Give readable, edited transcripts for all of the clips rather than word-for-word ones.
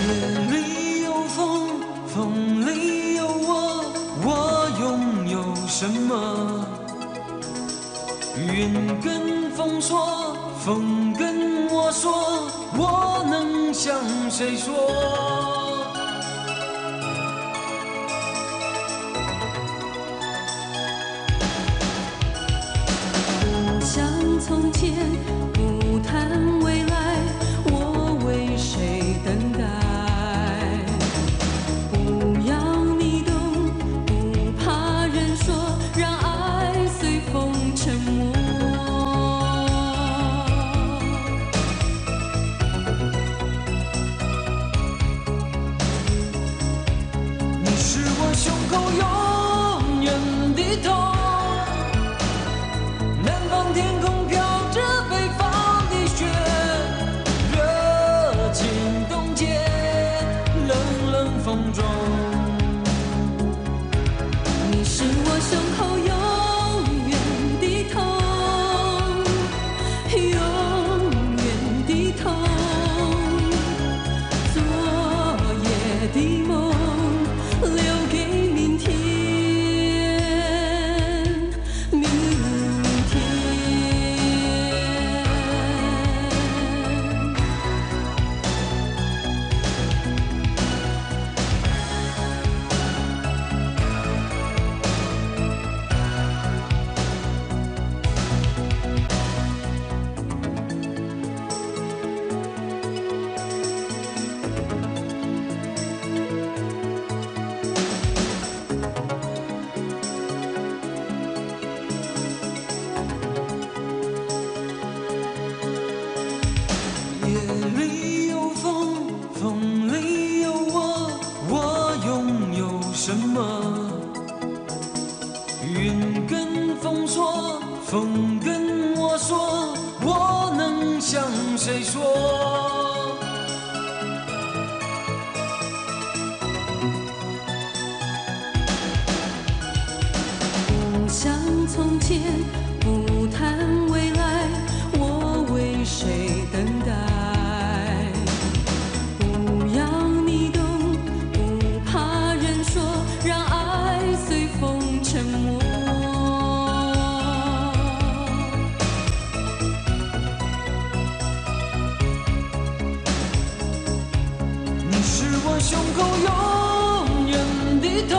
夜里有风，风里有我，我拥有什么？云跟风说，风跟我说，我能向谁说？不想从前，不谈未来，我为谁等待？不要你懂，不怕人说，让爱随风沉没。你是我胸口永远的痛。南方天空飘着北方的雪，热情冻结冷冷风中。你是我胸口永远的痛，永远的痛。昨夜的梦留给明天，明天。夜里有风，风里有我，我拥有什么？云跟风说，风跟我说，我能向谁说？不想从前，不谈未来，我为谁等待？不要你懂，不怕人说，让爱随风沉没。你是我胸口永远的痛。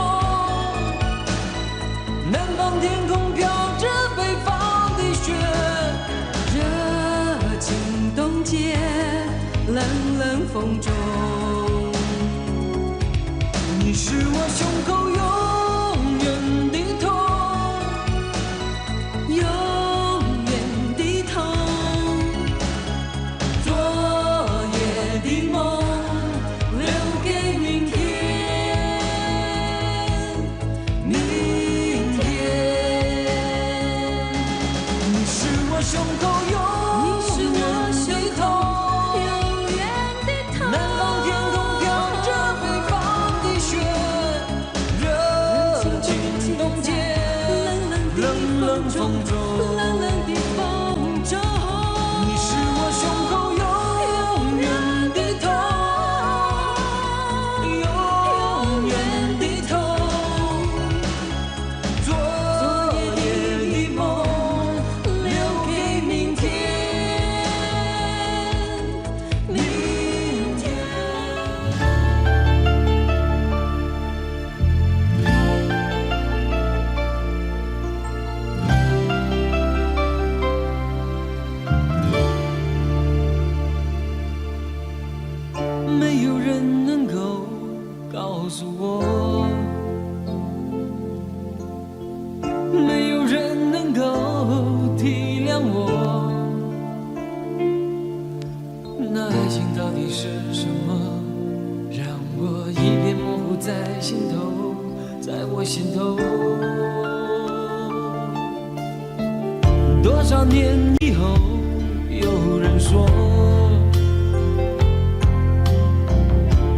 南方天空飘着北方的雪，热情冻结冷冷风中。你是我胸口永远的痛，永远的痛。昨夜的梦留给明天，明天。你是我胸口永远的痛，永远的痛。南方天空飘着北方的雪，热情冻结冷冷风中。冷冷的风中。你是我胸口永远的痛，永远的痛。昨夜的梦留给明天，明天。没有人能够告诉我，没有人能够体谅我。那爱情到底是什么，让我一片模糊在心头，在我心头。多少年以后，有人说，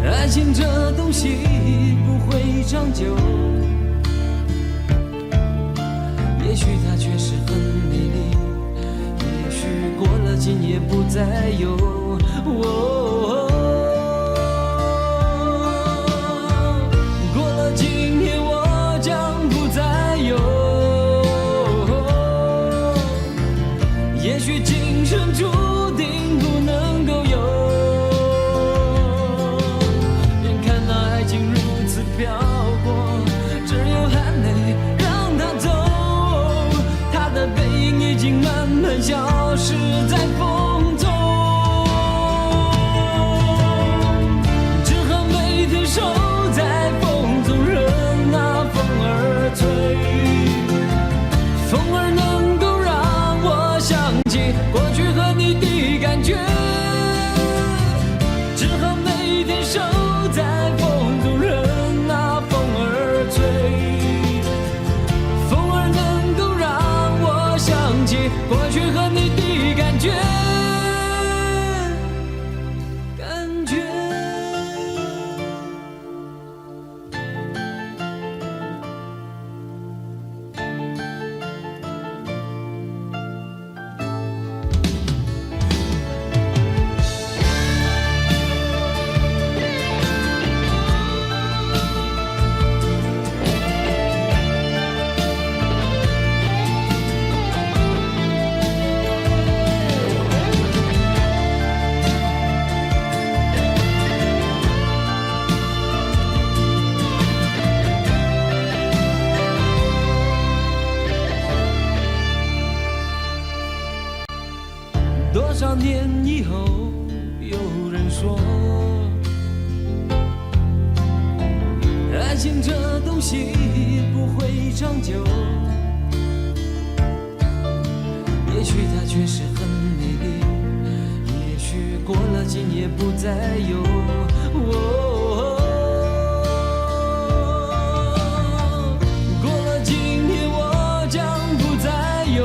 爱情这东西不会长久，也许它确实很美丽，也许过了今夜不再有。也许今生注定不能够有。眼看那爱情如此漂泊，只有含泪让它走。它的背影已经慢慢消失在风中，只好每天守在风中，任那风儿吹。风儿能够让我想起过去和你的感觉，只好每天守在风中，任那风儿吹。风儿能够让我想起过去和你的感觉。多少年以后，有人说，爱情这东西不会长久。也许它确实很美丽，也许过了今夜不再有。过了今夜我将不再有。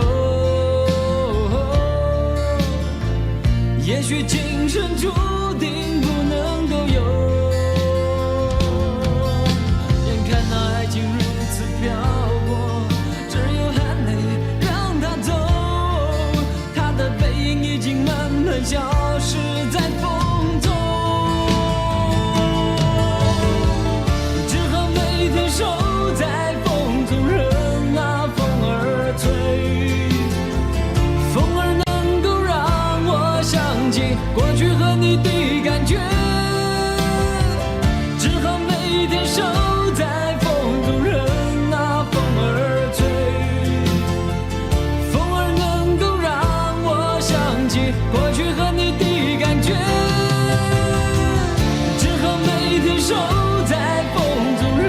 也许今生注定不能够有。眼看那爱情如此漂泊，只有含泪让它走。它的背影已经慢慢消失在风中，只好每天守在风中，任那风儿吹。风儿能够让我想起过去和你的感觉，只好每天守在风中，任那风儿吹。风儿能够让我想起过去和你的感觉，只好每天守在风中，任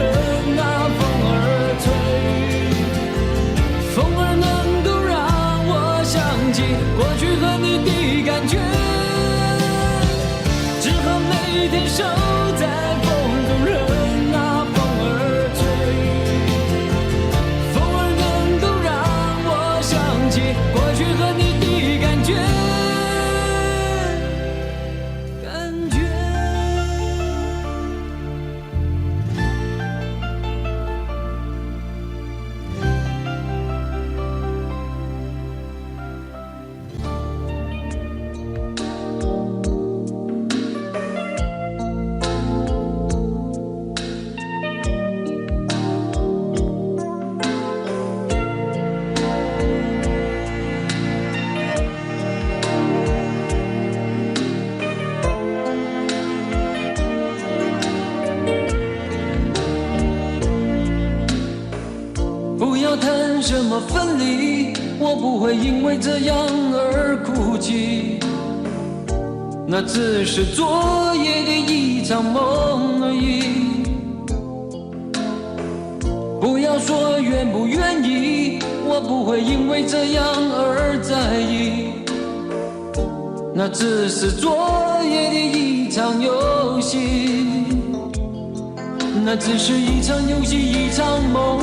那风儿吹。风儿能够让我想起过去和你的感觉，只好每天守在风中，任那风儿吹。风儿能够让我想起过去和你的感觉。不要谈什么分离，我不会因为这样而哭泣，那只是昨夜的一场梦而已。不要说愿不愿意，我不会因为这样而在意，那只是昨夜的一场游戏，那只是一场游戏，一场梦。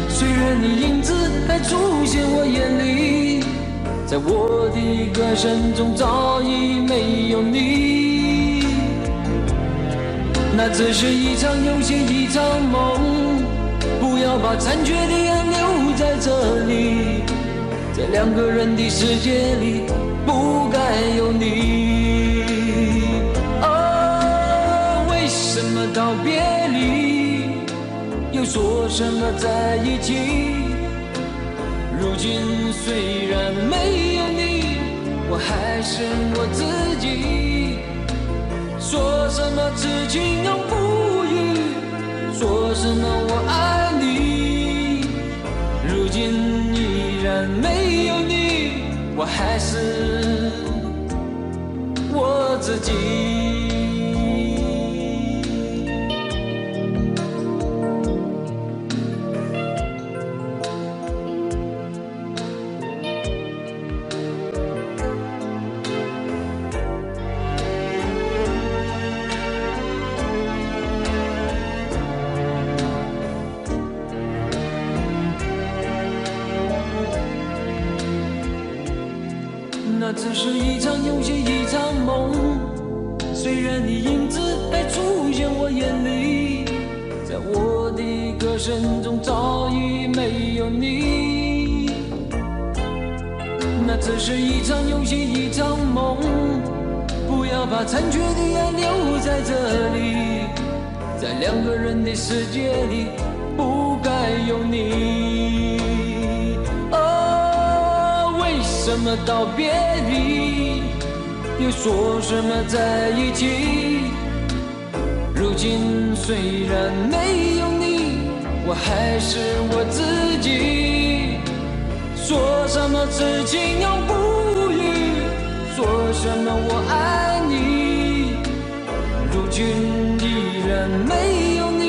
虽然你影子还出现我眼里，在我的歌声中早已没有你，那只是一场游戏，一场梦。不要把残缺的爱留在这里，在两个人的世界里不该有你。为什么道别离，又说什么在一起？如今虽然没有我还是我自己。说什么痴情永不渝，说什么我爱你，如今依然没有你，我还是我自己。那只是一场游戏，一场梦。虽然你影子还出现我眼里，在我的歌声中早已没有你。那只是一场游戏，一场梦。不要把残缺的爱留在这里，在两个人的世界里，不该有你。为什么道别离，又说什么在一起？如今虽然没有你，我还是我自己。说什么痴情永不渝，说什么我爱你，如今依然没有你，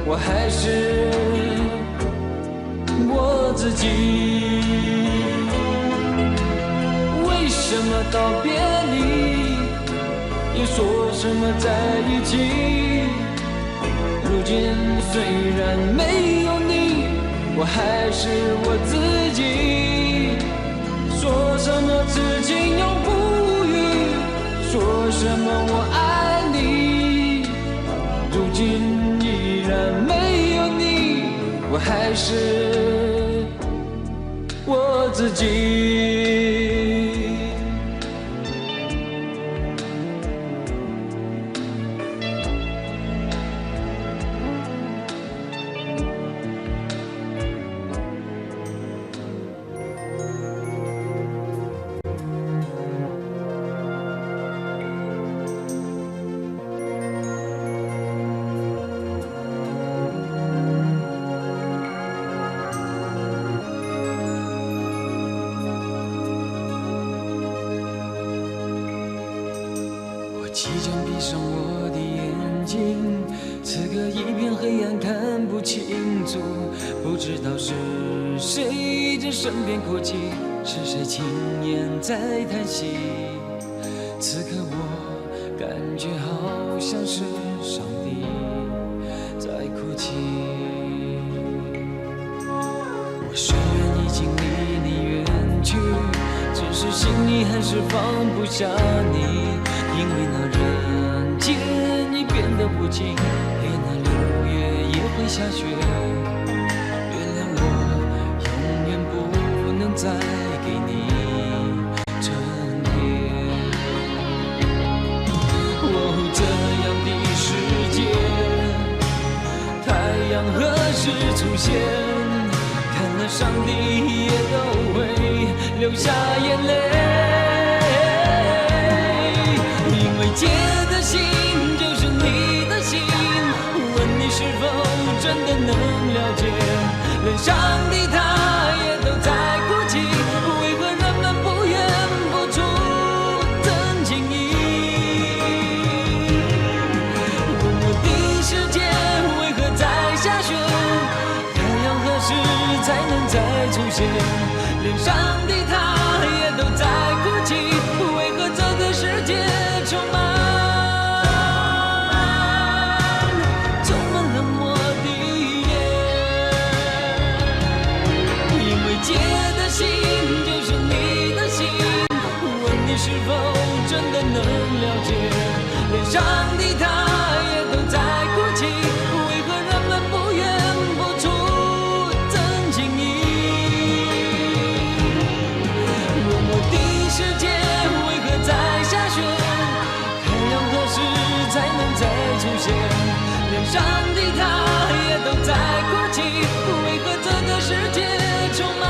我还是我自己。为什么道别离，又说什么在一起？如今虽然没有你，我还是我自己。说什么痴情永不渝，说什么我爱你，如今依然没有你，我还是我自己。即将闭上我的眼睛，此刻一片黑暗，看不清楚，不知道是谁在身边哭泣，是谁轻言在叹息。此刻我感觉好像是上帝在哭泣。我虽然已经离你远去，只是心里还是放不下你。因为那人间已变得无情，连那6月也会下雪。原谅我，永远不能再给你春天。哦，这样的世界，太阳何时出现？看了上帝也都会流下眼泪。借的心就是你的心，问你是否真的能了解？连上帝他也都在哭泣，为何人们不愿付出真情意？问我的世界为何在下雪？太阳何时才能再出现？连上帝他也都在哭泣，为何这个世界充满冷漠的夜？因为借的心就是你的心，问你是否真的能了解？连上帝他也都在哭泣，为何人们不愿付出真情意？问我的世界为何在下雪？太阳何时才能再出现？连上帝他也都在哭泣，为何这个世界充满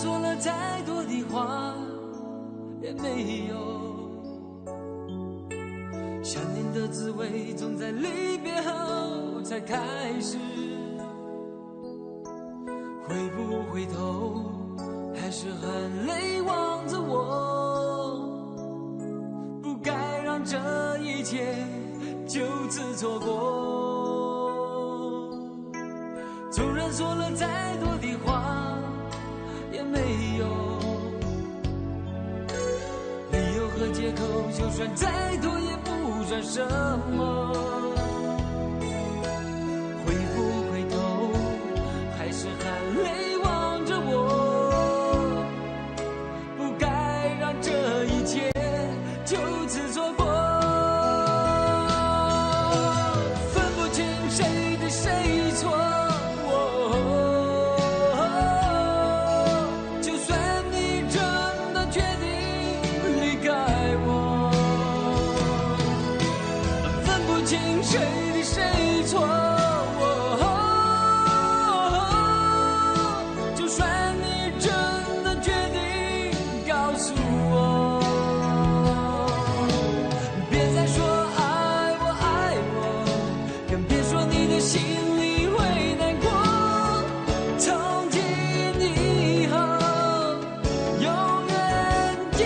说了再多的话也没有，想念的滋味总在离别后才开始。回不回头，还是含泪望着我，不该让这一切就此错过。纵然说了再多的话也没有理由和借口，就算再多也不算什么。回不回头，还是含泪望着我，不该让这一切就此错过。分不清谁对谁错，就算你真的决定离开我，分不清谁对谁错，就算你真的决定告诉我，别再说爱我爱我，更别说你的心里会难过。从今以后永远记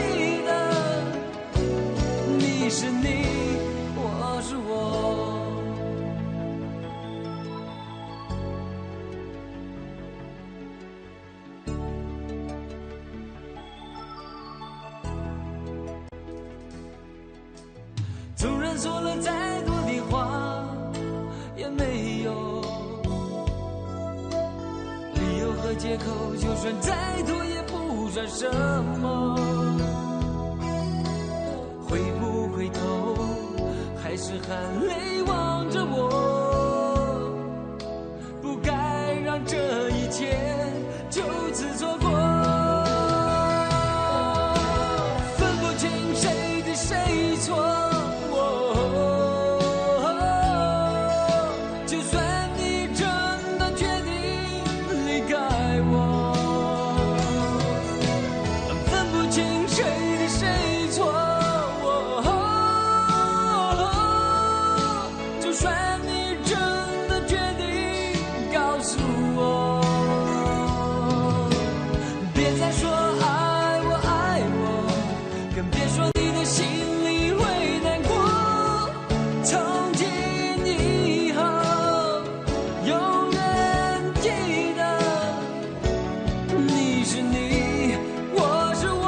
得，你是你，我是我。纵然说了再多的话也没有理由和借口，就算再多也不算什么。回不回头，还是含泪望着我，不该让这一切就此错过。分不清谁对谁错，就算你真的决定离开我，分不清谁对谁错，就算你真的决定告诉我，别再说爱我爱我，更别说你的心里会难过。从今以后永远记得，你是你，我是我。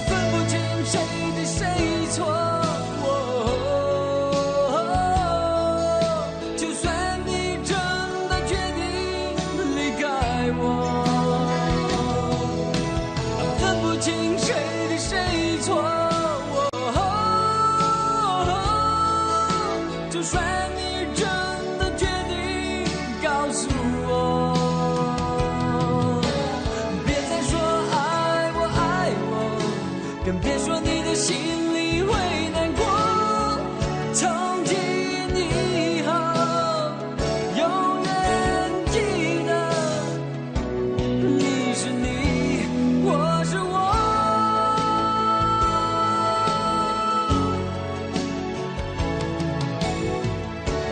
分不清谁对谁错，就算你真的决定离开我，分不清谁对谁错，就算你真的决定告诉我，别再说爱我爱我，更别说你的心里会难过。从今以后永远记得，你是你，我是我。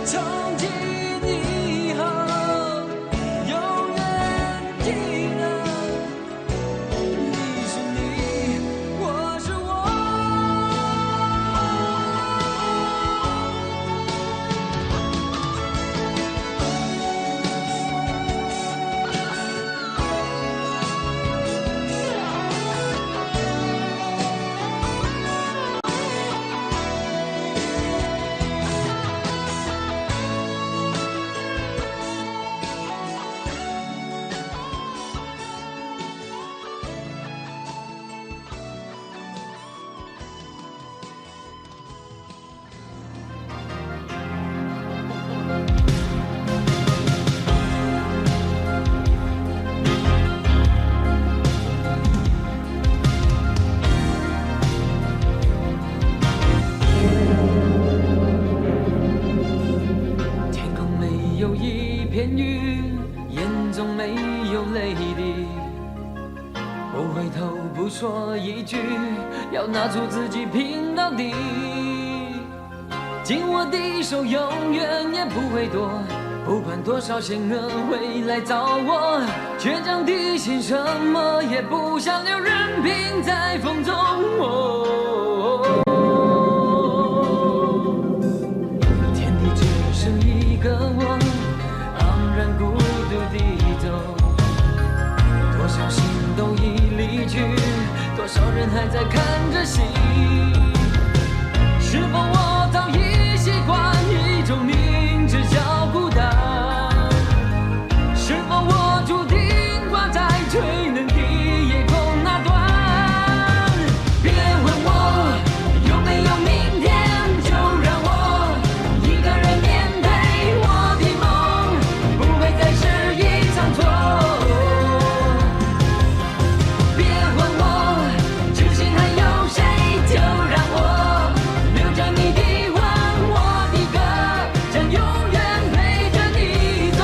从今以后永远记得，你是你，我是我。说一句，要拿出自己拼到底。紧握的手永远也不会躲，不管多少险恶会来找我，倔强的心什么也不想留，任凭在风中。天地只剩一个我，昂然孤独地走，多少心都已离去，多少人还在看着戏。是否我早已习惯一种明知叫孤单？是否我注定挂在吹冷的夜空那端？别问我有没有明天，就让我一个人面对我的梦，不会再是一场错。别问我至今还有谁，就让我留着你的吻，我的歌将永远陪着你走。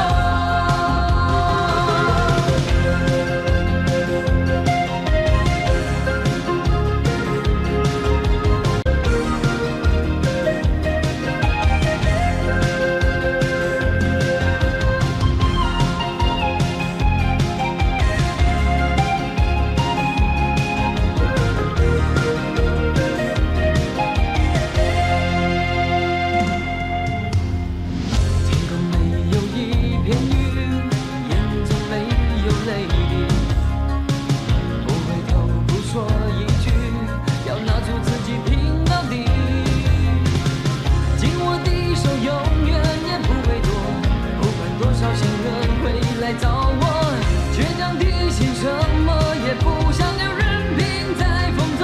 天空没有一片云，眼中没有泪滴，不回头不说一句，要拿出自己拼到底。紧握的手永远也不会躲，不管多少险恶会来找我，倔强的心什么也不想留，任凭在风中。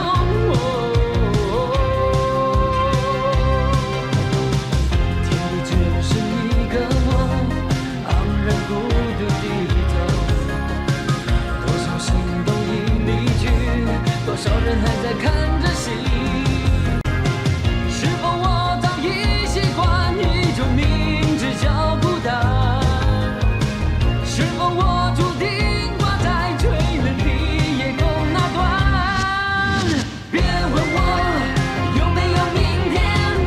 天地只剩一个我，昂然孤独地走，多少心都已离去，多少人还在看着戏。是否我早已习惯一种明知叫孤单？是否我注定挂在吹冷的夜空那端？别问我有没有明天，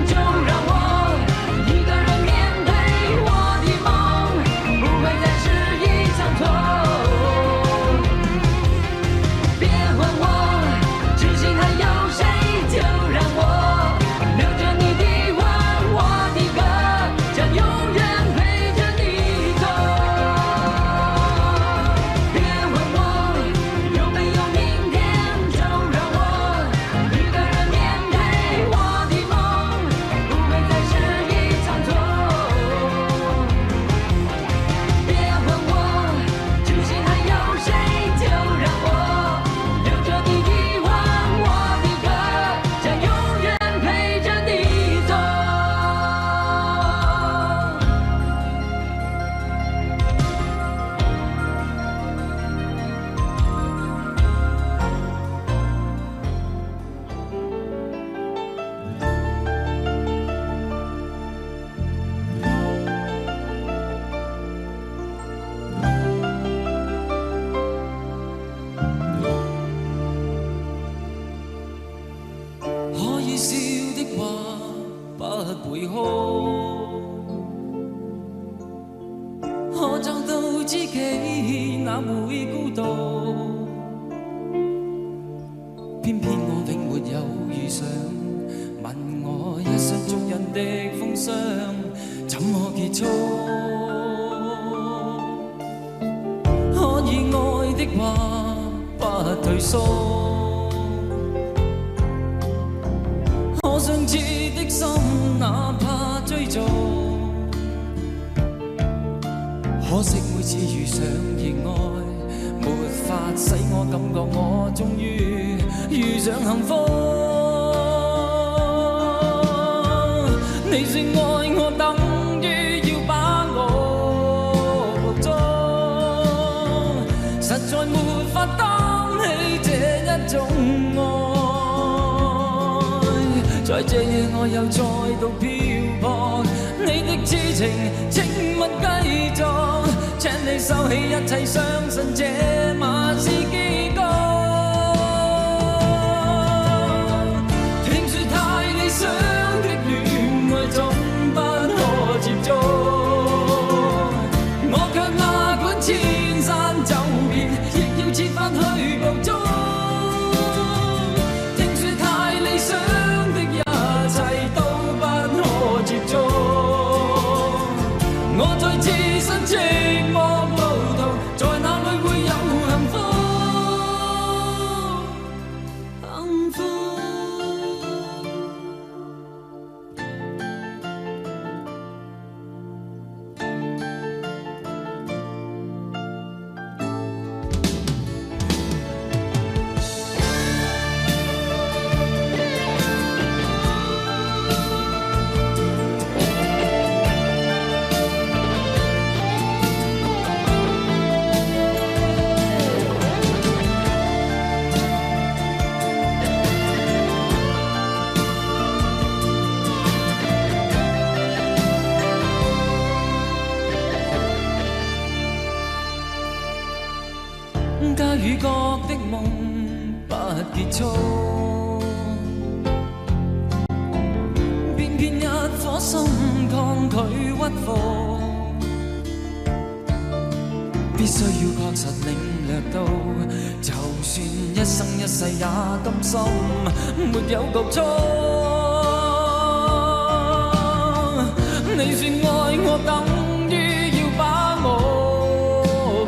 就让我一个人面对我的梦，不会再是一场错。别问我至今还有谁，就让我留着你的吻，我的歌将永远陪着你走。别问我有没有明天，就让我一个人面对我的梦，不会再是一场错。别问我至今还有谁，就让我留着你的吻，我的歌将永远陪着你走。可以笑的話不會哭，可找到知己哪會孤獨？偏偏我並沒有遇上，問我一生俗人的風霜怎麼結束？可以愛的話不退縮，可相似的心哪怕追逐，可惜每次遇上意外，沒法使我感覺我終於遇上幸福。你說愛我等於要把我捕捉，實在沒法擔起這一種愛。在這夜我又再度漂泊，你的痴情請勿繼續，請你收起一切，相信這晚是結局。角的夢不結束，偏偏一顆心抗拒屈服，必須要確實領略到，就算一生一世也甘心沒有局促。你說愛我等於要把我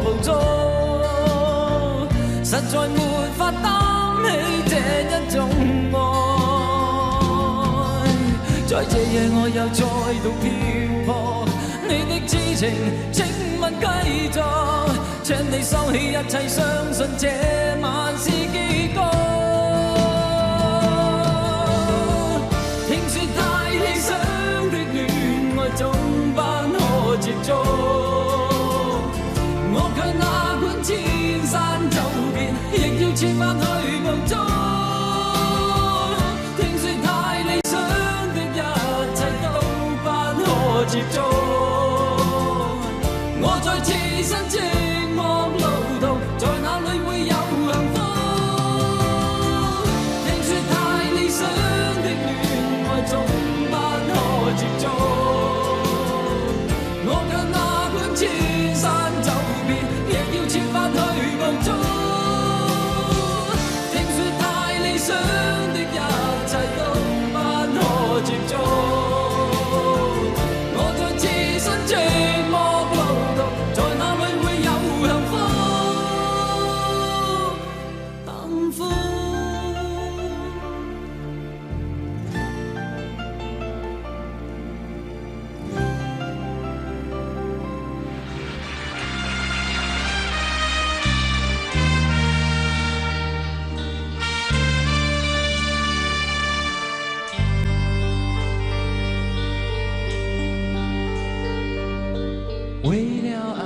捕捉，實在沒法擔起這一種愛。在這夜我又再度漂泊，你的痴情請問繼續，請你收起一切，相信這晚是結局。聽說太理想的戀愛總不可接觸，我卻哪管千山走遍，亦要設法去捕捉。聽說太理想的一切都不可接觸，我在此身寂寞路途，在哪裏會有幸福？聽說太理想的戀愛總不可接觸，我卻哪管千山走遍，亦要設法去捕捉。聽說太理想的一切都不可接觸，我在此身寂寞路途，在哪裏會有幸福？幸福。为了爱，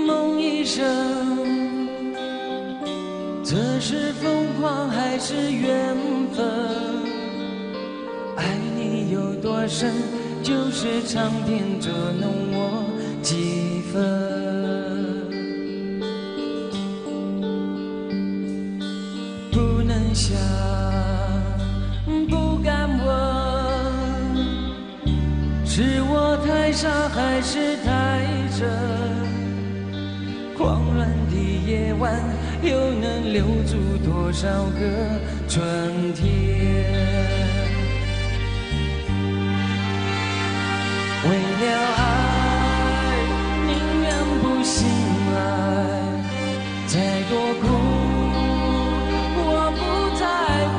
梦一生，这是疯狂还是缘分？爱你有多深，就是苍天捉弄我几分。不能想，不敢问，是我太傻还是太真？狂乱的夜晚，又能留住多少个春天？为了爱，宁愿不醒来，再多苦我不在乎。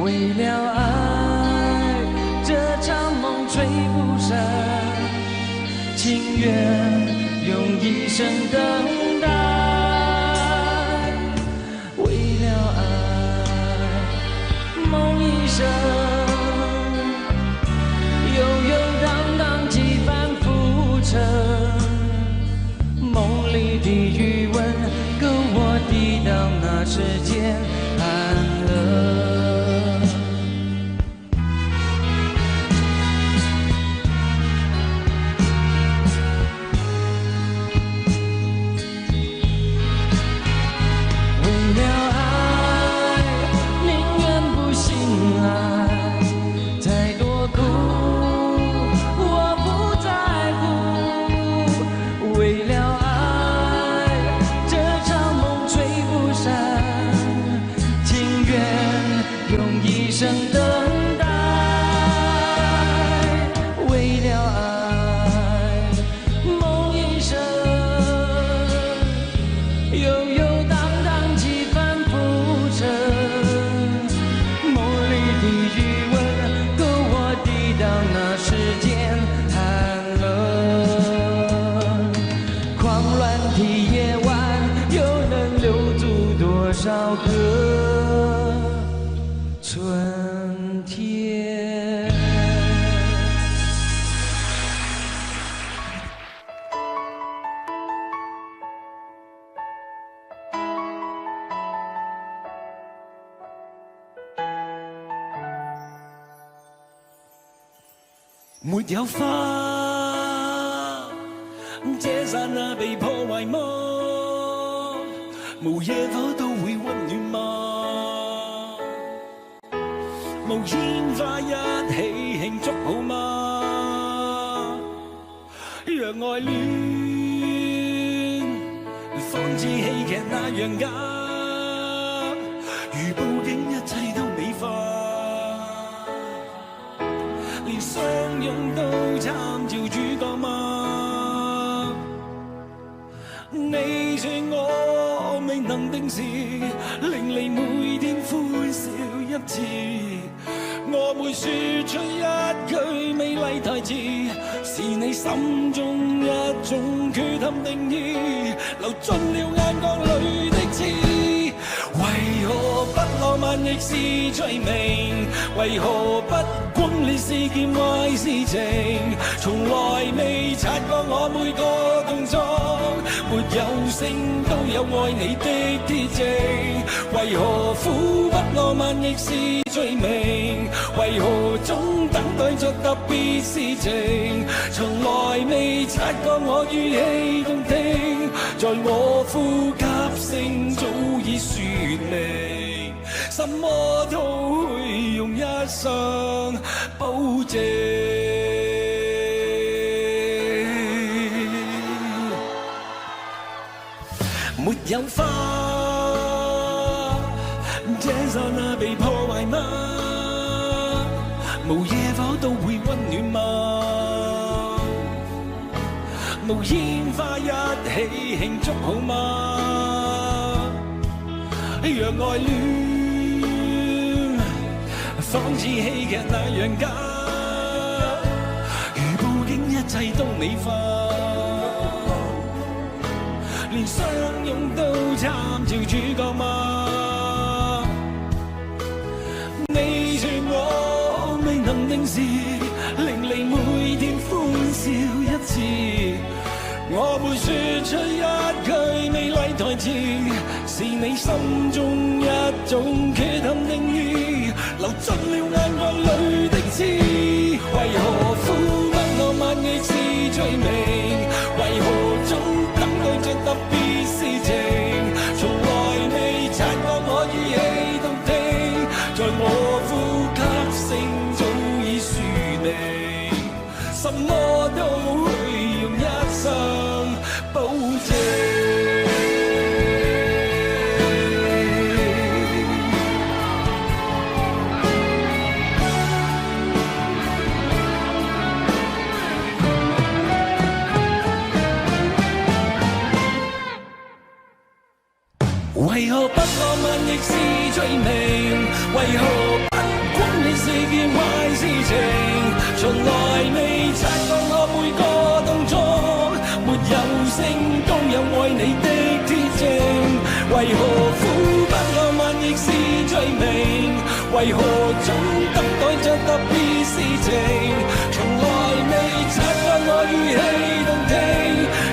为了爱，这场梦吹不散，情愿用一生等待。为了爱，梦一生，悠悠荡荡几番浮沉，梦里的余温够我抵挡那世间寒冷。少个春天。没有花，这刹那被破坏梦。無野火都會溫暖嗎？無煙花一起慶祝好嗎？讓愛戀仿似戲劇那樣假，如佈景一切都美化，連相擁都參照主角嗎？你說我未能定時，令你每天歡笑一次，我會說出一句美麗台詞，是你心中一種缺陷定義，流進了眼角裏的刺。為何不浪漫亦是罪名？為何不轟烈是件壞事情？從來未察覺我每個動作，沒有聲都有愛你的鐵證。為何苦不浪漫亦是罪名？為何總等待着特別事情？從來未察覺我語氣動聽，在我呼吸聲早已說明，什麼都會用一生保證。沒有花，這剎那被破壞嗎？無野火都會溫暖嗎？無煙花一起慶祝好嗎？讓愛戀仿似戲劇那樣假，如佈景一切都美化，連相擁都參照主角嗎？你說我未能定時，令你每天歡笑一次，我會說出一句美麗台詞，是你心中一種缺陷定義，流進了眼角裏的刺。為何苦不浪漫亦是罪名？為何總等待着特別事情？從來未察覺我語氣動聽，在我呼吸聲早已說明，什麼都會用一生保證。為何不浪漫亦是罪名？為何不轟烈是件壞事情？從來未察覺我每個動作，沒有聲都有愛你的鐵證。為何苦不浪漫亦是罪名？為何總等待着特別事情？從來未察覺我語氣動聽，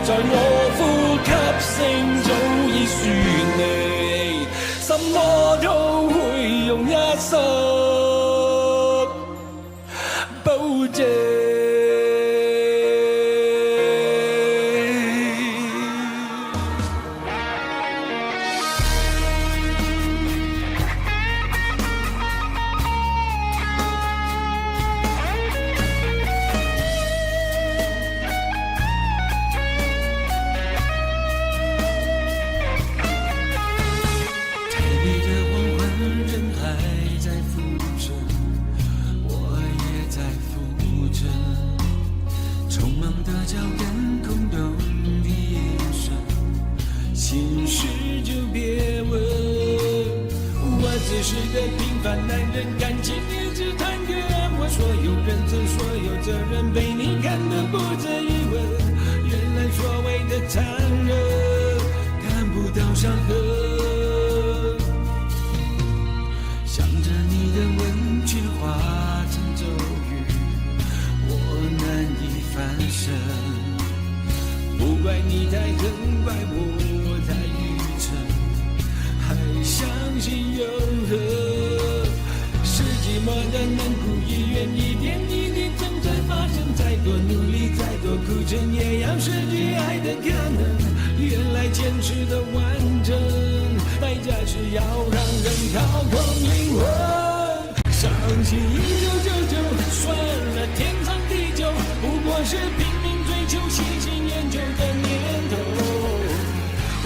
在我呼吸聲早已說明，什麼都會用一生保證。只是个平凡男人，感情一直谈个安稳，所有人责所有责任被你看得不值一问，原来所谓的残忍看不到伤痕，想着你的吻却化成咒语，我难以翻身，不怪你太狠，怪我太愚蠢，还相信永恒。世纪末的冷酷医院，一点一滴正在发生，再多努力，再多苦撑，也要失去爱的可能。原来坚持的完整。价是要让人掏空灵魂。伤心1999，算了天长地久，不过是拼命追求、细心研究的念头。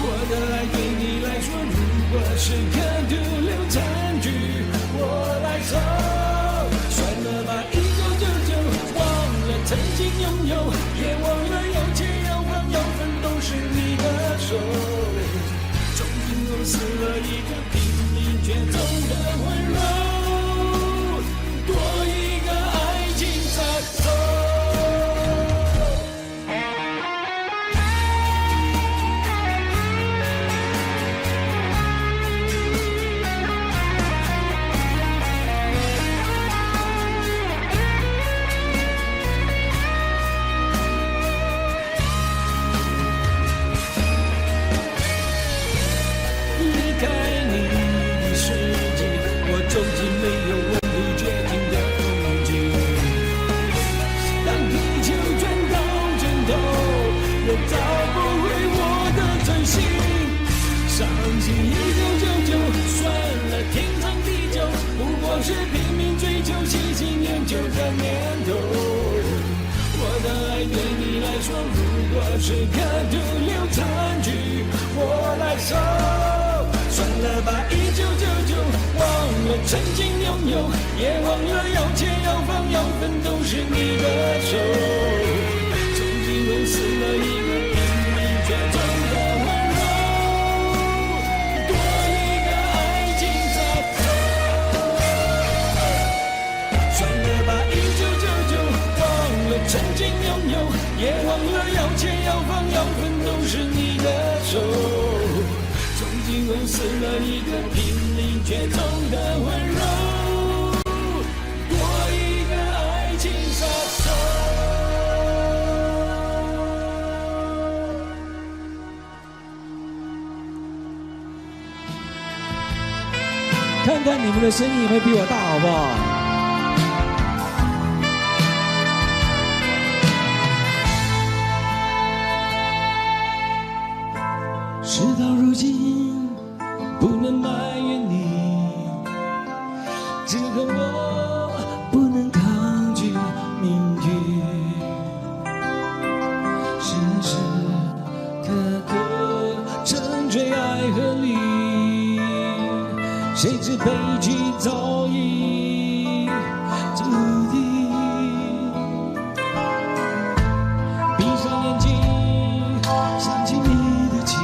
我的爱对你来说，如果是个毒瘤残局，我来收。算了吧，1999，忘了曾经拥有，也忘了有钱有房有份都是你的手。终于又死了一个拼命却走的温柔，多一个爱情杀手。究竟没有我会决定的风景。当地球转到尽头，也找不回我的真心。伤心1999，算了天长地久，不过是拼命追求、细心研究的念头。我的爱对你来说，如果是个毒瘤残局，我来收。算了吧，1999，忘了曾经拥有，也忘了有钱有房有份都是你的手。曾经又死了一个拼命却走的温柔，多一个爱情杀手。算了吧，1999，忘了曾经拥有，也忘了有钱有房有份都是你的手。又死了一个拼命却走的温柔，多一个爱情杀手。看看你们的声音有没有比我大，好不好？事到如今不能埋怨你，只恨我不能抗拒命运。时时刻刻沉醉爱河里，谁知悲剧早已注定。闭上眼睛，想起你的情，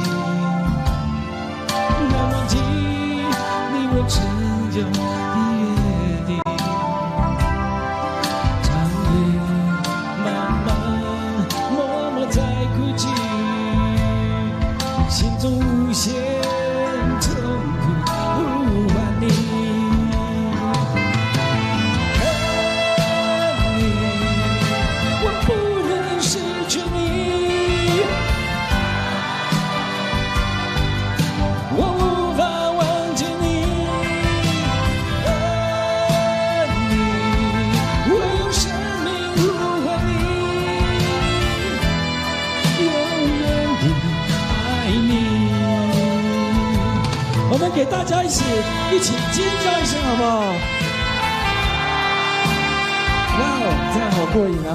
难忘记你我曾有的约定。长夜漫漫，默默在哭泣，心中无限痛苦呼唤你。恨你，我不能失去你，我无法忘记你。恨你，我用生命呼唤你，永远的爱你。我们给大家一起尖叫一声，好不好？哇哦，这样好过瘾啊！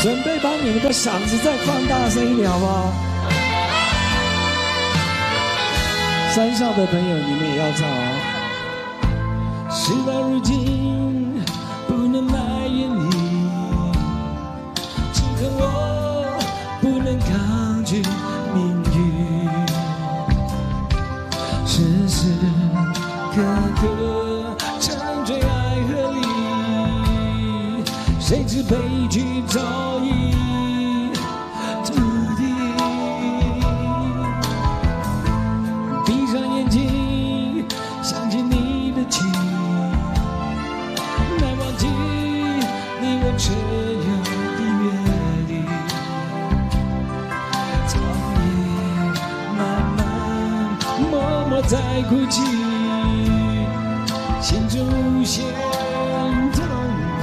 准备把你们的嗓子再放大声一点，好不好？山上的朋友，你们也要唱啊！事到如今不能埋怨你，只恨我不能抗拒命运。时时刻刻沉醉爱河里，谁知悲剧早已注定。闭上眼睛，想起你的情，难忘记你我曾有的约定。长夜漫漫，默默在哭泣，心中无限痛苦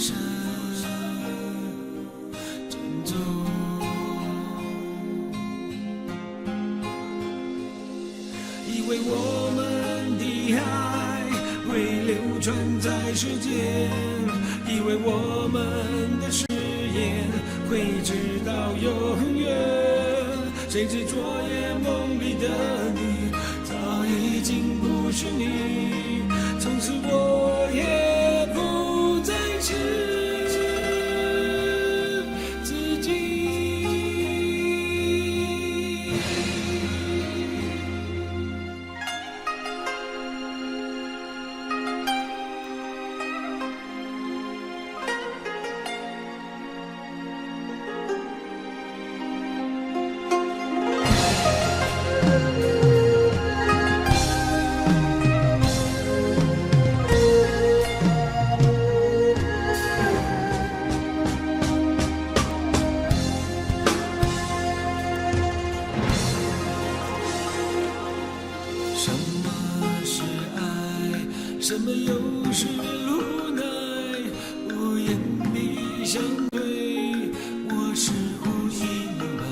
深珍重。以为我们的爱会流传在世间，以为我们的誓言会直到永远，谁知昨夜梦里的你早已经不是你，从此我也不再是自己。什么是爱？什么又是无奈？无言的相对，我似乎已明白。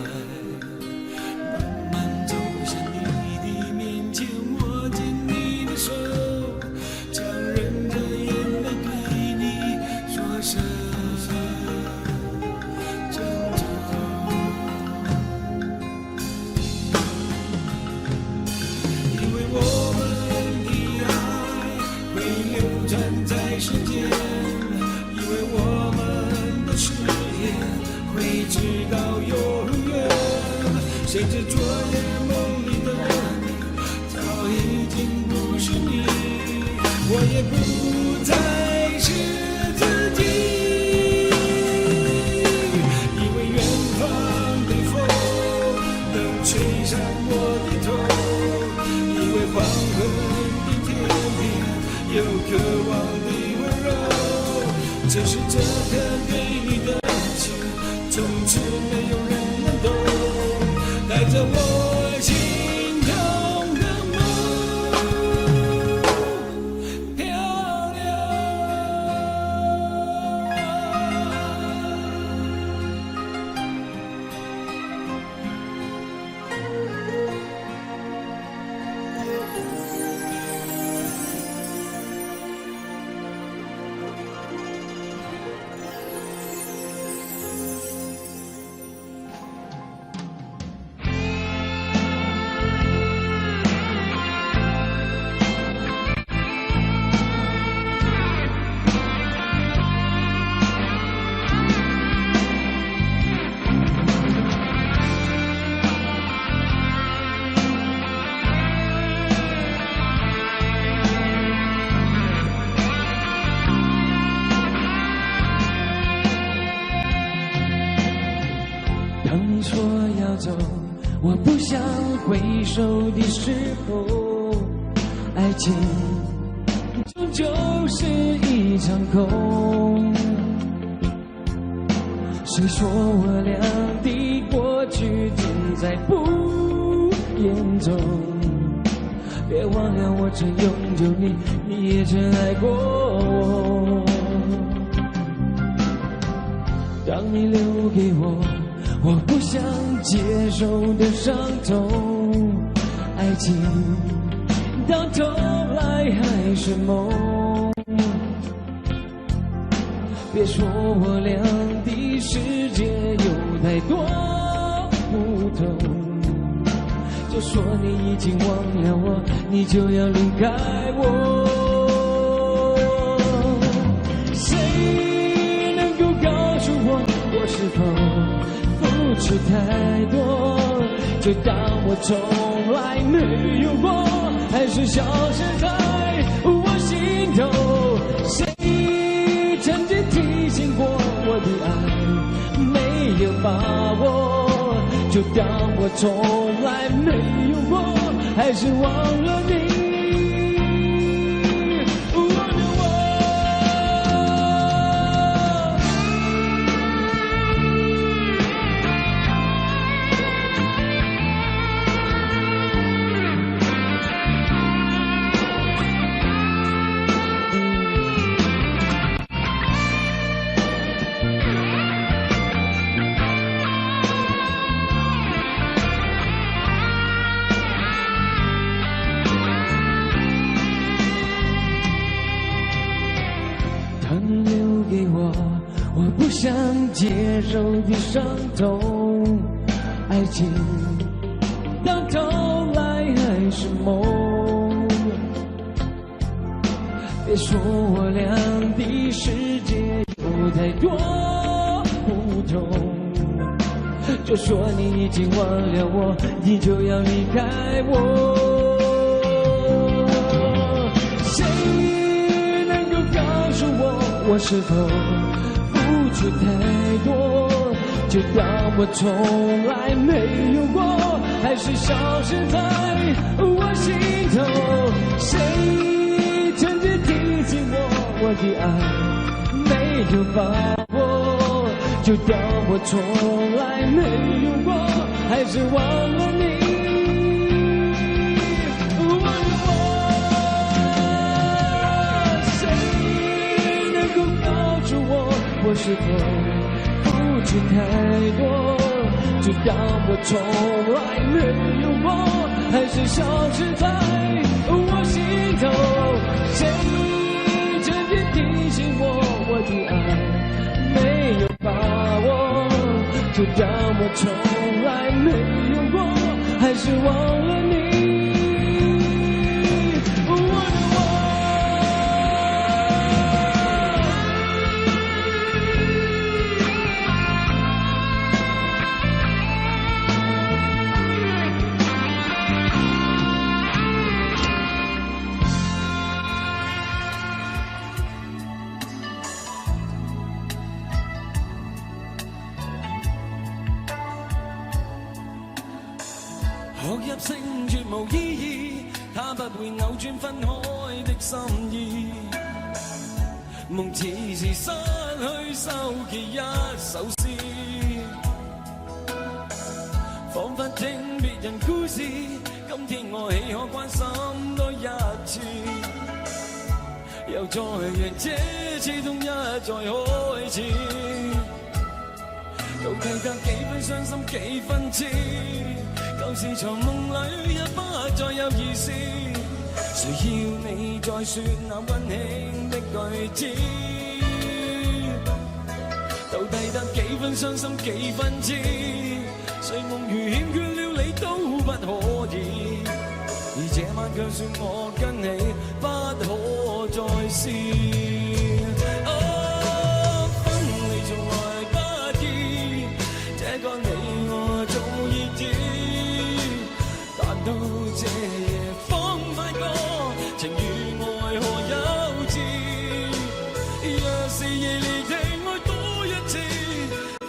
慢慢走向你的面前，握紧你的手，强忍着眼泪对你说声珍重。我们的爱会流传在世间，以为我们的誓言会直到永远，谁知昨夜梦里的你早已经不是你，我也不再是自己。以为远方的风能吹上我的头，以为黄昏的天边有渴望的温柔，只是这颗对你的情，从此没有人能懂，带着我心中的梦漂流。当你说要走，我不想回首的时候，爱情终究是一场空。谁说我俩的过去尽在不言中？别忘了我曾拥有你，你也曾爱过我。当你留给我不想接受的伤痛，爱情到头来还是梦。别说我俩的世界有太多不同，就说你已经忘了我，你就要离开我。谁能够告诉我，我是否付出太多，就当我从来没有过，还是消失在我心头？谁曾经提醒过我的爱没有把握，就当我从来没有过，还是忘了你。我不想接受的伤痛，爱情到头来还是梦。别说我俩的世界有太多不同，就说你已经忘了我，你就要离开我。谁能够告诉我，我是否付出太多，就当我从来没有过，还是消失在我心头？谁曾经提醒我的爱没有把握，就当我从来没有过，还是忘了你。谁能够告诉我是否付出太多，就当我从来没有过，还是消失在我心头？谁曾经提醒我的爱没有把握，就当我从来没有过，还是忘了你。學入聲絕無意義，它不會扭轉分開的心意。夢似是失去收記一首詩，彷彿聽別人故事，今天我豈可關心多一次？又再讓這次痛一再開始，到底得幾分傷心幾分痴？舊時藏夢裏也不再有意思，誰要你再說那溫馨的句子？到底得幾分傷心幾分痴？睡夢如欠缺了你都不可以，而這晚卻說我跟你不可再試。分離從來不易，這個你我早已知。到這夜方發覺情與愛何幼稚，若是夜離地愛多一次，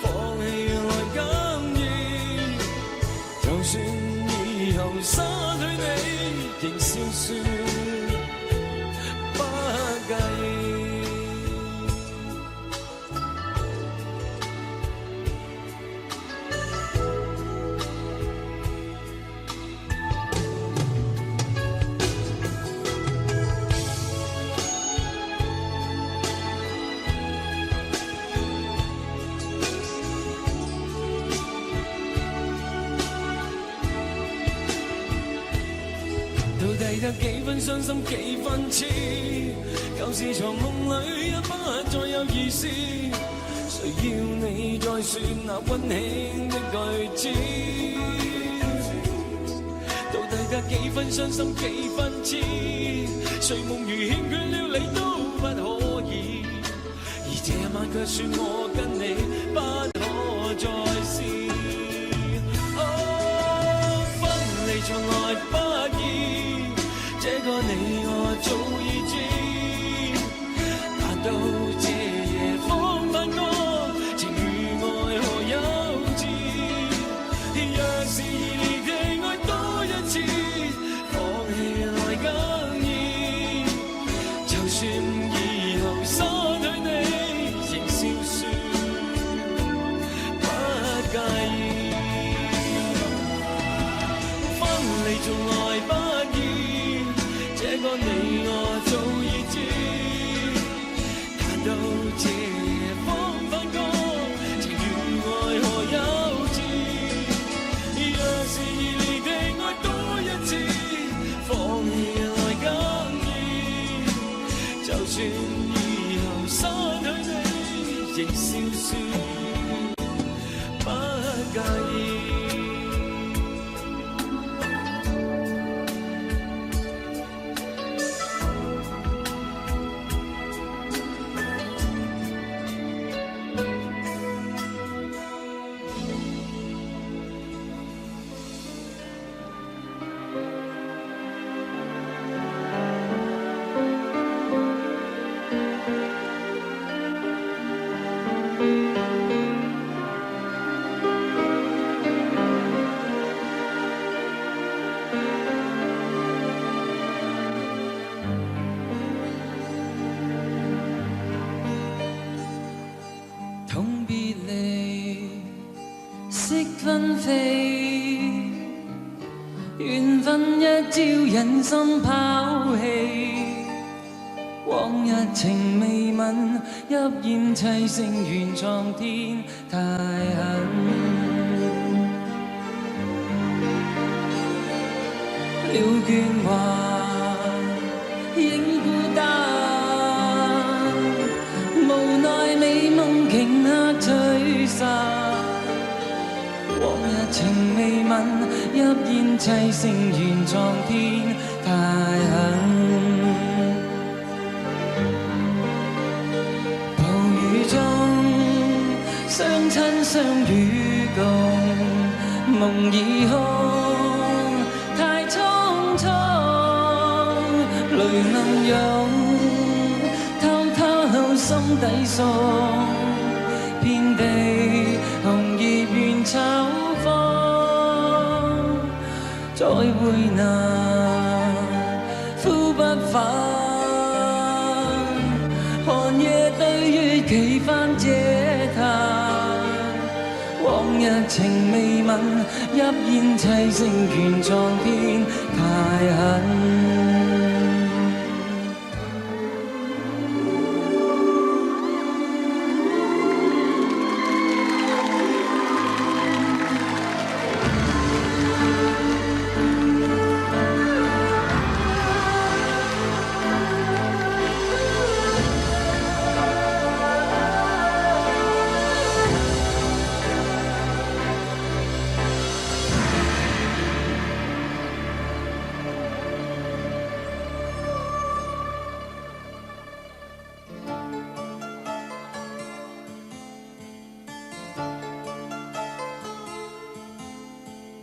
放棄來更易。就算以後失去你，仍笑說不介意。得幾分傷心幾分痴，舊時藏夢裏也不再有意思，誰要你再說那溫馨的句子？到底得幾分傷心幾分痴？睡夢如欠缺了你都不可以，而這晚卻說我跟你不可再試。分離從來不易，這個你我早已知，但到這夜方發覺情與愛何幼稚。若是離地愛多一次，放棄來更易。就算以後失去你，仍笑說不介意。分離從來笑說不介意。痛別離，惜紛飛，緣分一朝忍心拋棄。往日情未泯，泣煙凄聲怨蒼天太狠。了倦還影孤單，無奈美夢頃刻吹散。往日情未泯，泣煙凄聲怨蒼天太狠。暴雨中相親相與共，夢已空，太匆匆，淚能湧，偷偷心底送，遍地紅葉緣秋風，再會難，呼不返，寒夜對月期翻嗟嘆。往日情未泯，泣煙凄聲怨蒼天太狠。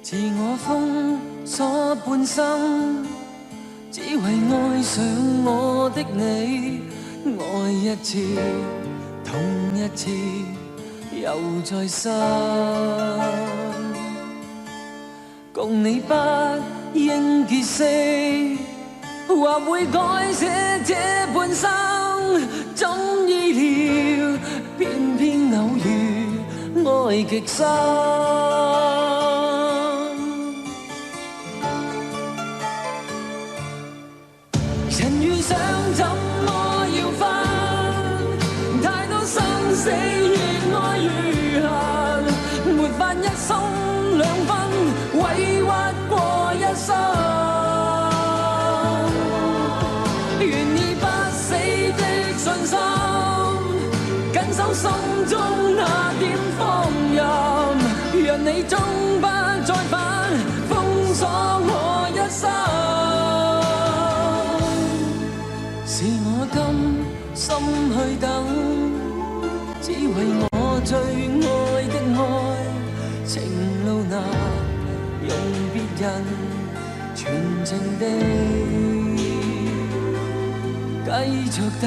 自我封鎖半生，只為愛上我的你，愛一次，痛一次，又再生。共你不應結識，或會改寫這半生，怎意料偏偏偶遇愛極深。人遇上怎麼要分？太多生死越愛越恨，沒法一心兩分，委屈過一生。願意不死的信心，緊守心中那點放任，讓你終不再返，封鎖我一生。是我甘心去等，只為我最愛的愛，情路難用別人全情地繼續等。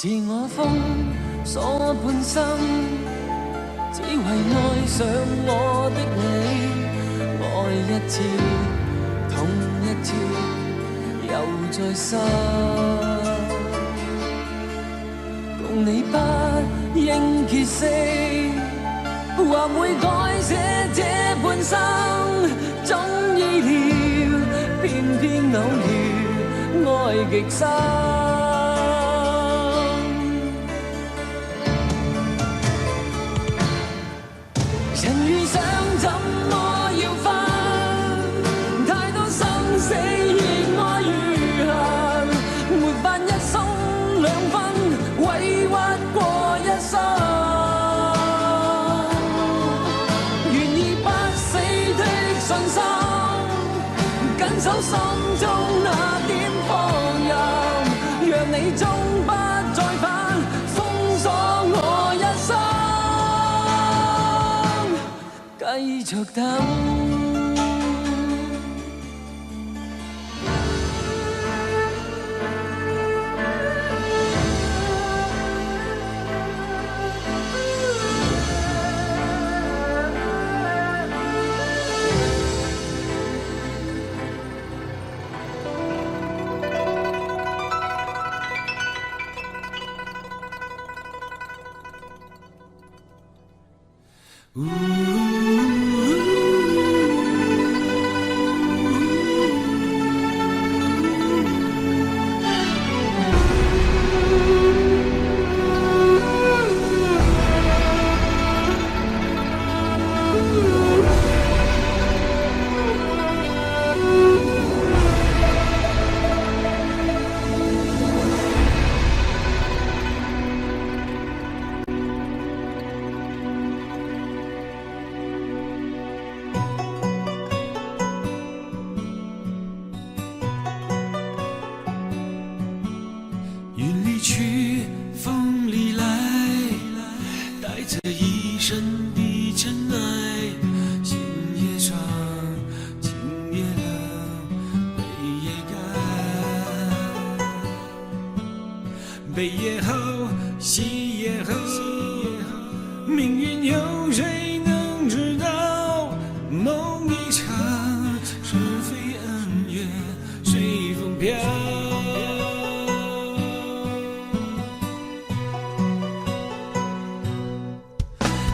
自我封所半生，只為愛上我的你，愛一次，痛一次，又再生。共你不應歇息，或會改寫這半生。總意料，偏偏偶遇，愛極深。人遇上怎麼要分？太多生死熱愛如痕，沒法一鬆兩分，委屈過一生。願意不死的信心，緊守心中那點放任，讓你終不再返，封鎖我一生。繼續等。去风里来，带着一身的尘埃，心也伤，情也冷，泪也干，悲也好，喜也好，命运有谁能知道？梦一场，是非恩怨随风飘。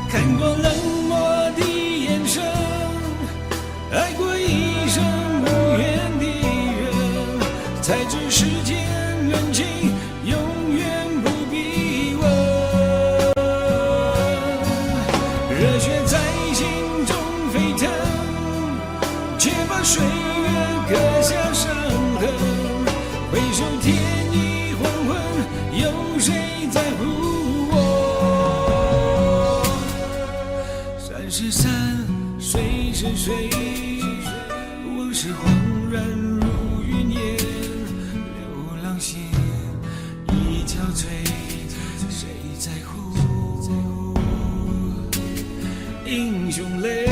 看过冷漠的眼神，爱过一生无缘的人，才知世间人情永远不必问。热血在心中沸腾，却把岁月刻下伤痕。回首天已黄昏，有谁在乎？是山，水是水，往事恍然如云烟。流浪线已憔悴，谁在乎？英雄泪。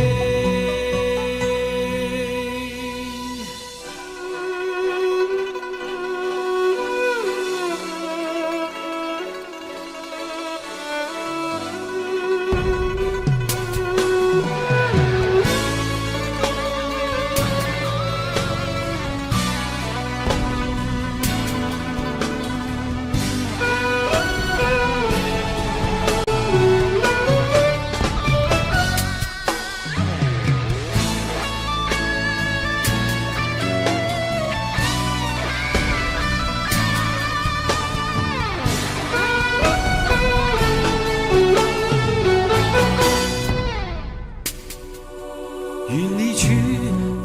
云里去，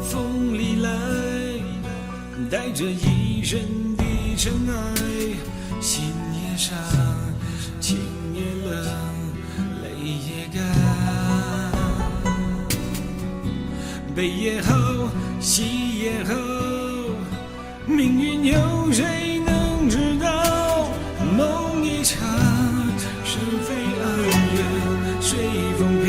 风里来，带着一身的尘埃，心也伤，情也冷，泪也干，悲也好，喜也好，命运有谁能知道？梦一场，是非恩怨随风飘。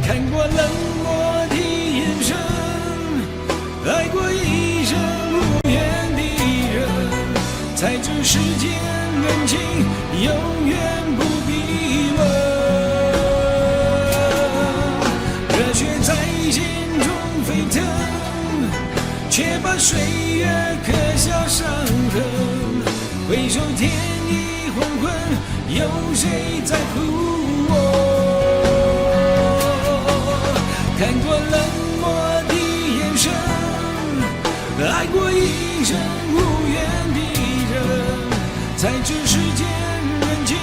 看过冷漠的眼神，爱过一生在这世间人情永远不必问，热血在心中沸腾，却把岁月刻下伤痕。回首天已黄昏，有谁在乎我？看过冷漠的眼神，爱过一生无缘的人，在这世间人情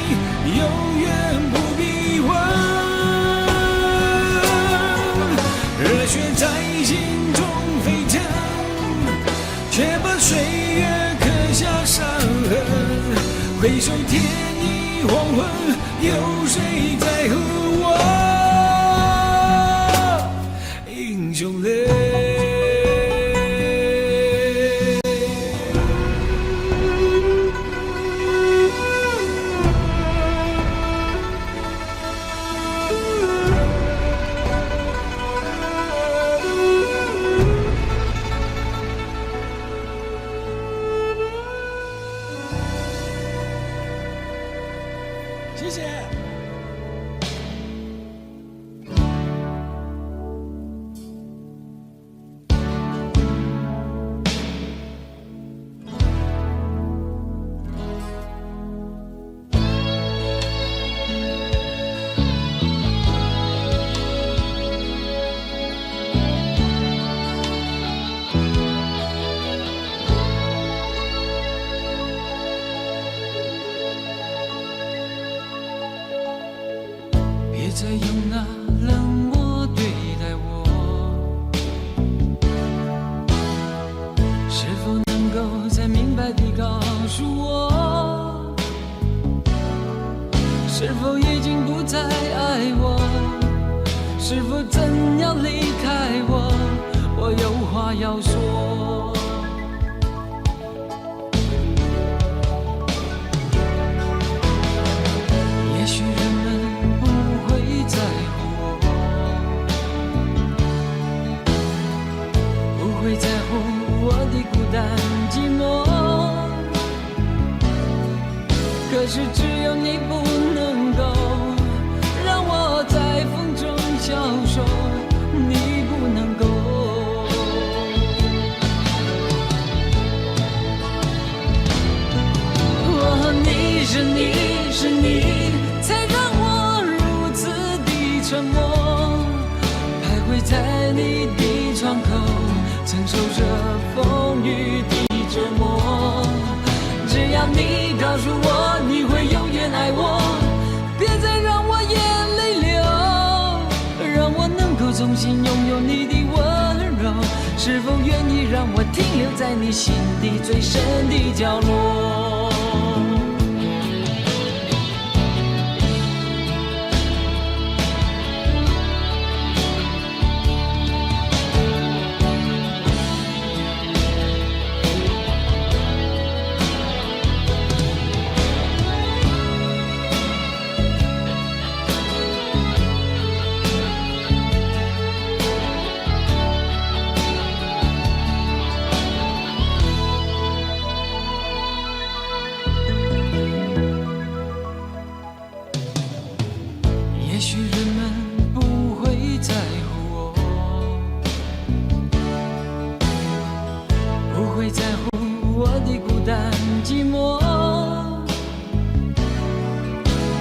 永远不必问，热血在心中沸腾，却把岁月刻下伤痕。回首天已黄昏，有谁在乎我？英雄泪。谢谢。别再用那冷漠对待我，是否能够再明白地告诉我，是否已经不再爱我，是否真要离开我，我有话要说。也许人们在乎我，不会在乎我的孤单寂寞，可是只有你不能够让我在风中消瘦，你不能够。哦，你是你是你，才让我沉默，徘徊在你的窗口，承受着风雨的折磨。只要你告诉我你会永远爱我，别再让我眼泪流，让我能够重新拥有你的温柔。是否愿意让我停留在你心底最深的角落？也许人们不会在乎我，不会在乎我的孤单寂寞，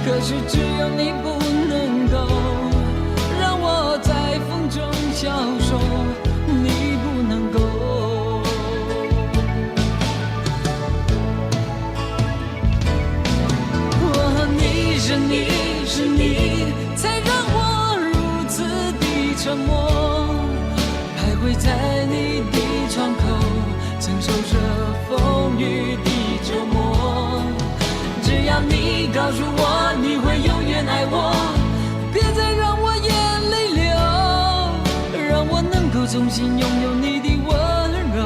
可是只有你不能够让我在风中消瘦，你不能够。哦，你是你是你，才让我如此的沉默，徘徊在你的窗口，承受着风雨的折磨。只要你告诉我你会永远爱我，别再让我眼泪流，让我能够重新拥有你的温柔。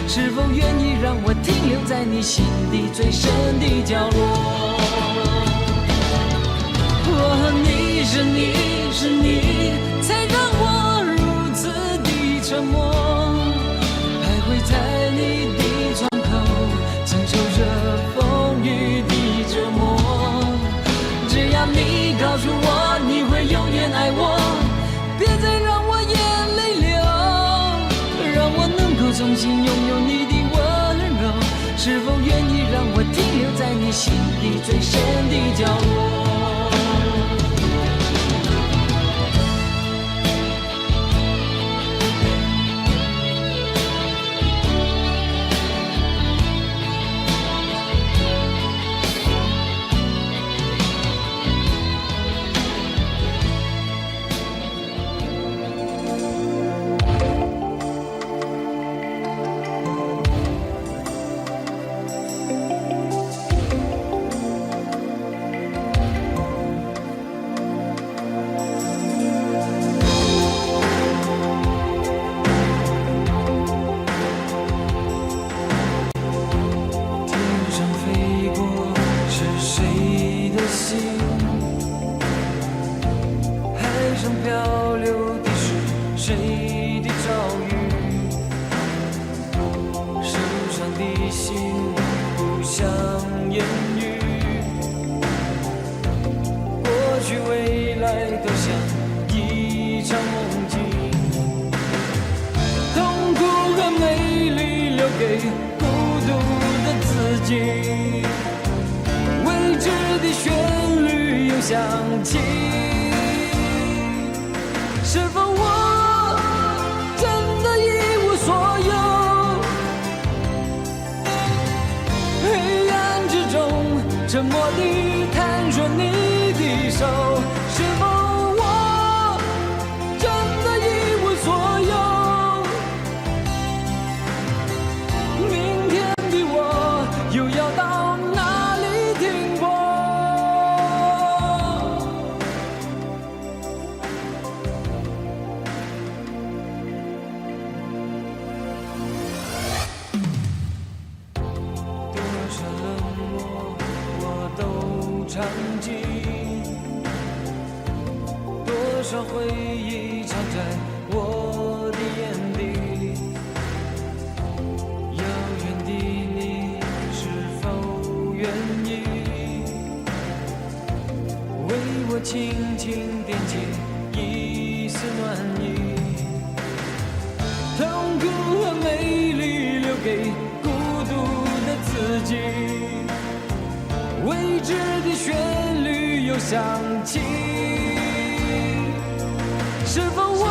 是否愿意让我停留在你心底最深的角落？哦，你是你是你，才让我如此的沉默，徘徊在你的窗口，承受着心底最深的角落。沉默地探索你的手，是否我真的一无所有？明天的我又要到哪里停泊？多少冷漠我都尝尽，多少回忆藏在我的眼底。遥远的你是否愿意为我轻轻点起一丝暖意？痛苦和美丽留给孤独的自己。未知的旋律又响起，是否我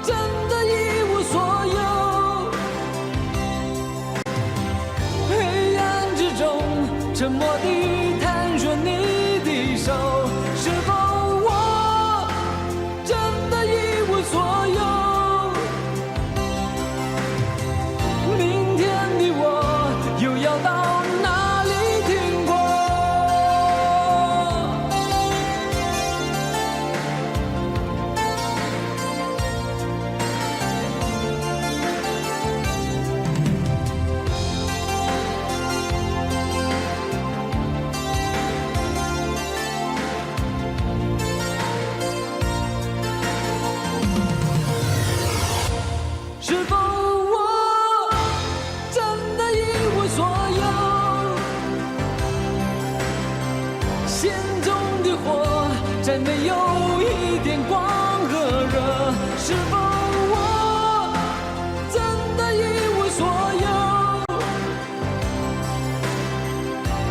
真的一无所有？黑暗之中沉默地探索你的手，是否我真的一无所有？明天的我又要到哪里？是否我真的一无所有？心中的火再没有一点光和热，是否我真的一无所有？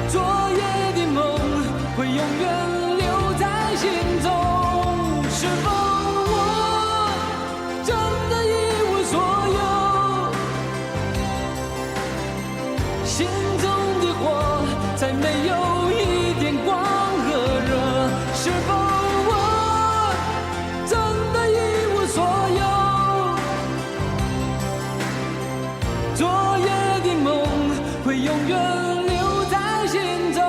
昨夜的梦会永远留在心中，是否心中的火再没有一点光和热，是否我真的一无所有？昨夜的梦会永远留在心中。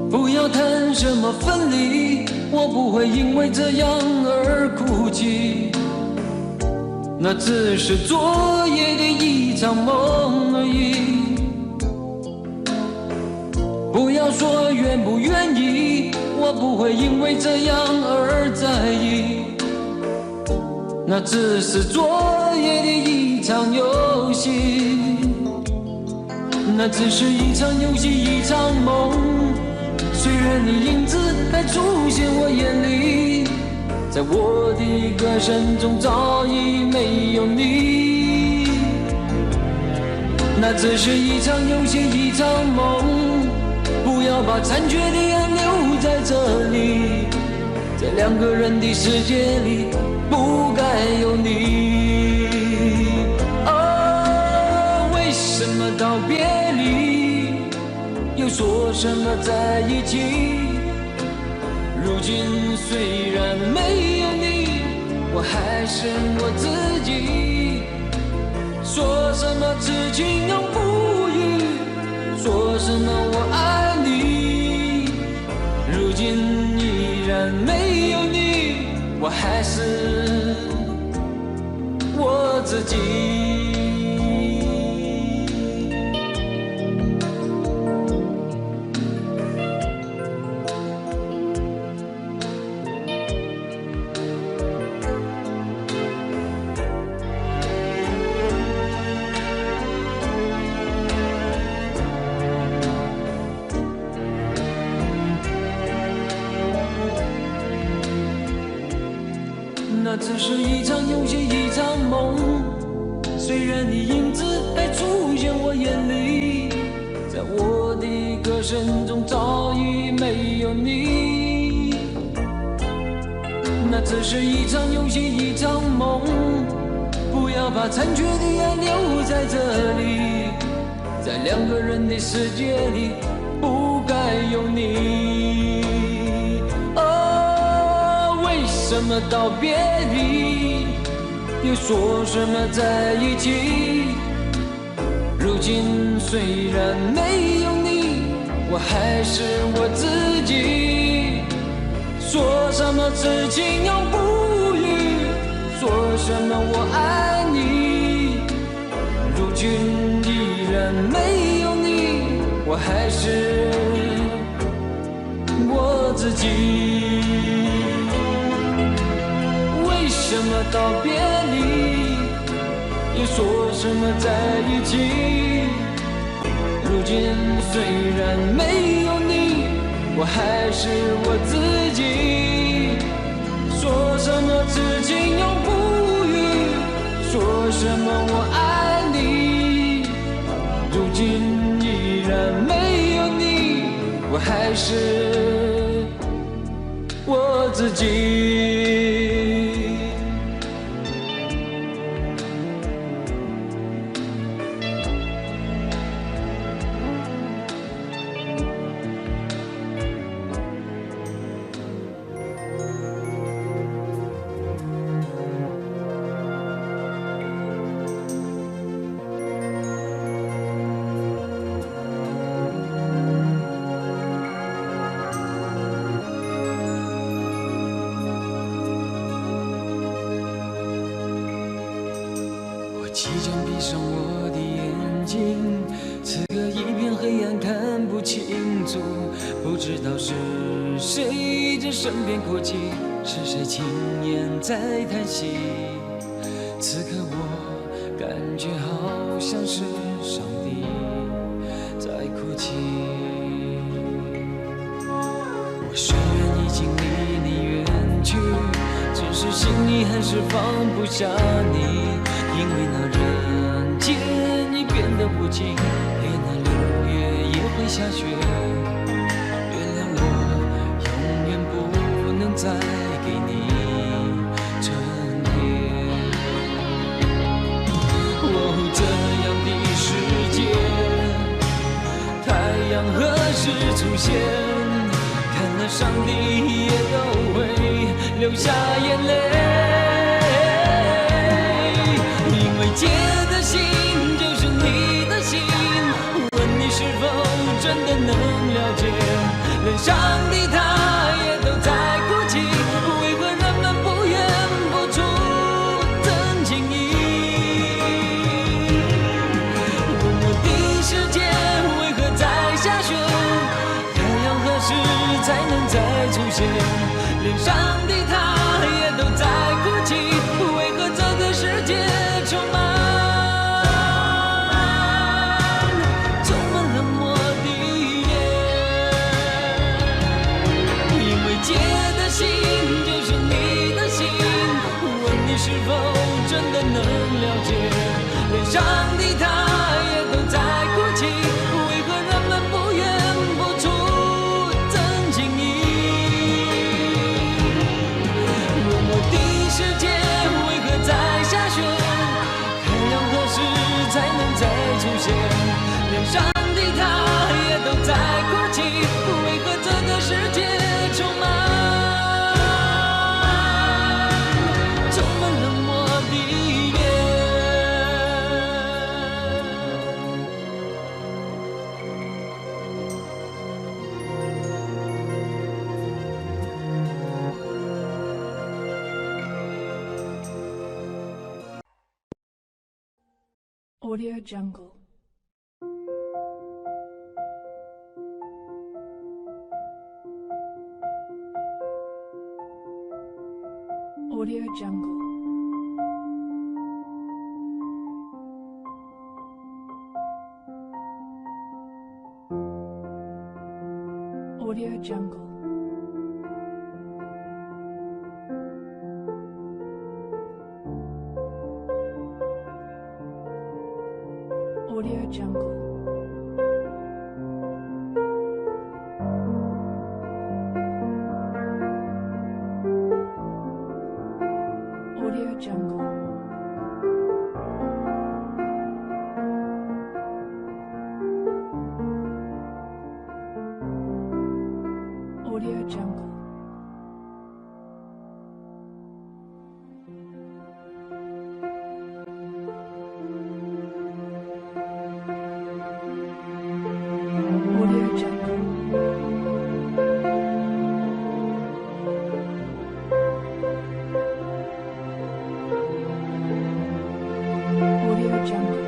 不要谈什么分离，我不会因为这样而哭泣，那只是昨夜的一场梦而已。不要说愿不愿意，我不会因为这样而在意。那只是昨夜的一场游戏，那只是一场游戏，一场梦。虽然你影子还出现我眼里，在我的歌声中早已没有你。那只是一场游戏，一场梦。不要把残缺的爱留在这里，在两个人的世界里不该有你。哦，为什么道别离，又说什么在一起？如今虽然没有你，我还是我自己。说什么痴情永不渝，说什么我爱你，如今依然没有你，我还是我自己。那只是一场游戏，一场梦。虽然你影子还出现我眼里，在我的歌声中早已没有你。那只是一场游戏，一场梦。不要把残缺的爱留在这里，在两个人的世界里不该有你。为什么道别离，又说什么在一起？如今虽然没有你，我还是我自己。说什么痴情永不渝，说什么我爱你，如今依然没有你，我还是我自己。为什么道别离，又说什么在一起？如今虽然没有你，我还是我自己。说什么痴情永不渝，说什么我爱你，如今依然没有你，我还是我自己。即将闭上我的眼睛，此刻一片黑暗，看不清楚，不知道是谁在身边哭泣，是谁轻言在叹息。此刻我感觉好像是上帝在哭泣。我虽然已经离你远去，只是心里还是放不下你。因为那人间已变得无情，连那6月也会下雪。原谅我，永远不能再给你春天。哦，这样的世界，太阳何时出现？看来上帝也都会流下眼泪。借的心就是你的心，问你是否真的能了解？连上帝他也都在哭泣，为何人们不愿付出真情意？问我的世界为何在下雪？看现，连上帝他也都在哭泣，为何这个世界充满冷漠的眼？因为借的心就是你的心，问你是否真的能了解，连上帝他也都在哭泣，为何人们不愿付出真情意？落寞的世界为何在下雪？太阳何时才能再出现？连上帝他也都在哭泣，为何这个世界充满冷漠的眼？Audio Jungle。Audio Jungle. Audio Jungle. Audio Jungle. Audio Jungle. Audio Jungle. Audio Jungle. Audio Jungle.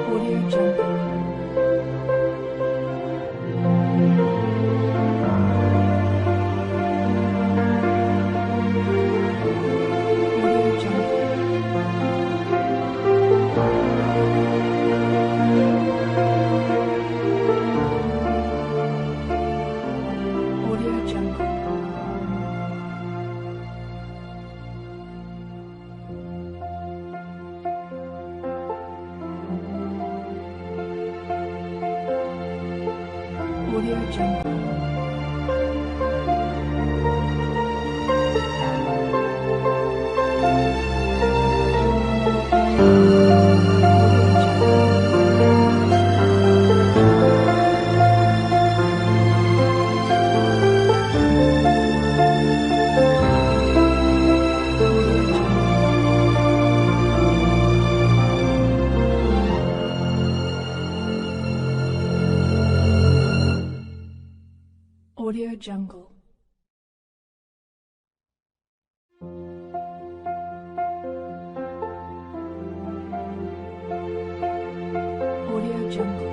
Audio Jungle. Audio Jungle. Audio Jungle. Audio Jungle. Audio Jungle. Audio Jungle.